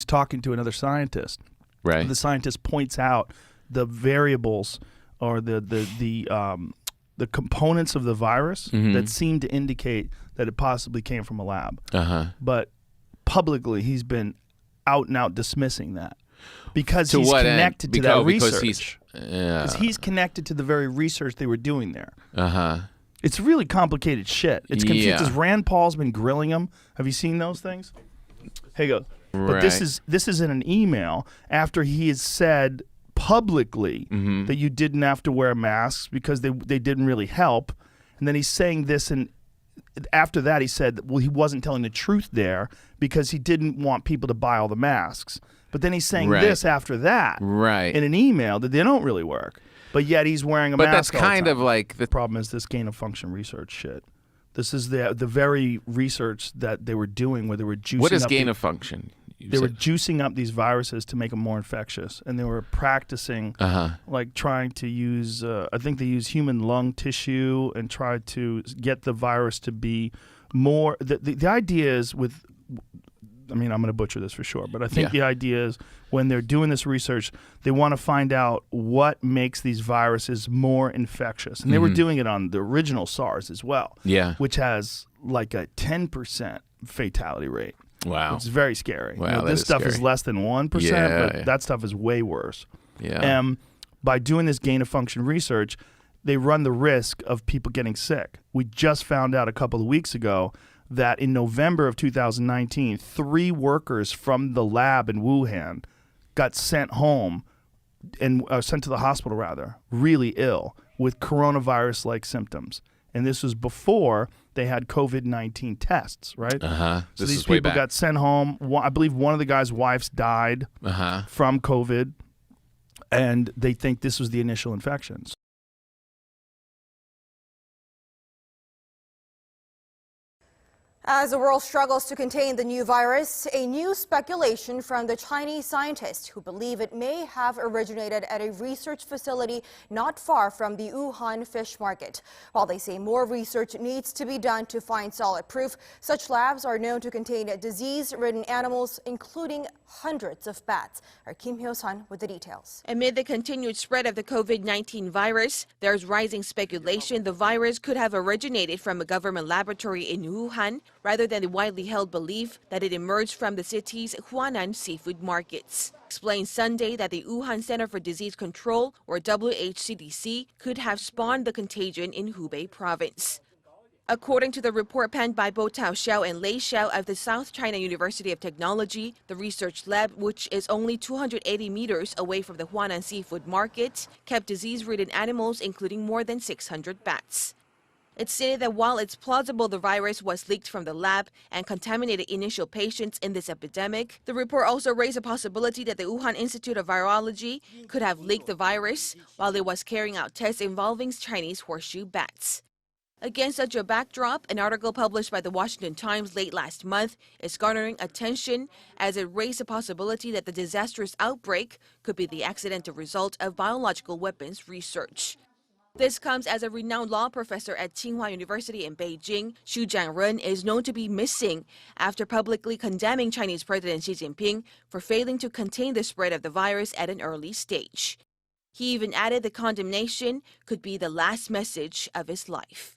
talking to another scientist. Right. The scientist points out the variables or the components of the virus that seem to indicate that it possibly came from a lab. But publicly, he's been out and out dismissing that because he's connected to that research. Because he's connected to the very research they were doing there. It's really complicated shit. It's confusing because Rand Paul's been grilling him. Have you seen those things? Here you go. But this is in an email after he has said publicly that you didn't have to wear masks because they didn't really help. And then he's saying this, and after that he said, well, he wasn't telling the truth there because he didn't want people to buy all the masks. But then he's saying this after that in an email that they don't really work. But yet he's wearing a mask. But that's kind of like the problem is this gain of function research shit. This is the very research that they were doing where they were juicing What is up gain of function? They were juicing up these viruses to make them more infectious, and they were practicing like trying to use I think they use human lung tissue and try to get the virus to be more the idea is with, I mean, I'm going to butcher this for sure, but I think the idea is when they're doing this research, they want to find out what makes these viruses more infectious. And they were doing it on the original SARS as well, which has like a 10% fatality rate. Wow. It's very scary. Wow, this stuff is less than 1%, but that stuff is way worse. By doing this gain of function research, they run the risk of people getting sick. We just found out a couple of weeks ago that in November of 2019, 3 workers from the lab in Wuhan got sent home and sent to the hospital, rather, really ill with coronavirus-like symptoms. And this was before they had COVID-19 tests, right? So these people got sent home. I believe one of the guy's wives died from COVID, and they think this was the initial infections. As the world struggles to contain the new virus, a new speculation from the Chinese scientists who believe it may have originated at a research facility not far from the Wuhan fish market. While they say more research needs to be done to find solid proof, such labs are known to contain disease-ridden animals, including hundreds of bats. Our Kim Hyo-sun with the details. Amid the continued spread of the COVID-19 virus, there's rising speculation the virus could have originated from a government laboratory in Wuhan, rather than the widely held belief that it emerged from the city's Huanan seafood markets. Explained Sunday that the Wuhan Center for Disease Control, or WHCDC, could have spawned the contagion in Hubei province. According to the report penned by Bo Tao-xiao and Lei Xiao of the South China University of Technology, the research lab, which is only 280 meters away from the Huanan seafood market, kept disease-ridden animals, including more than 600 bats. It stated that while it's plausible the virus was leaked from the lab and contaminated initial patients in this epidemic, the report also raised a possibility that the Wuhan Institute of Virology could have leaked the virus while it was carrying out tests involving Chinese horseshoe bats. Against such a backdrop, an article published by the Washington Times late last month is garnering attention as it raised the possibility that the disastrous outbreak could be the accidental result of biological weapons research. This comes as a renowned law professor at Tsinghua University in Beijing, Xu Jianren, is known to be missing after publicly condemning Chinese President Xi Jinping for failing to contain the spread of the virus at an early stage. He even added the condemnation could be the last message of his life.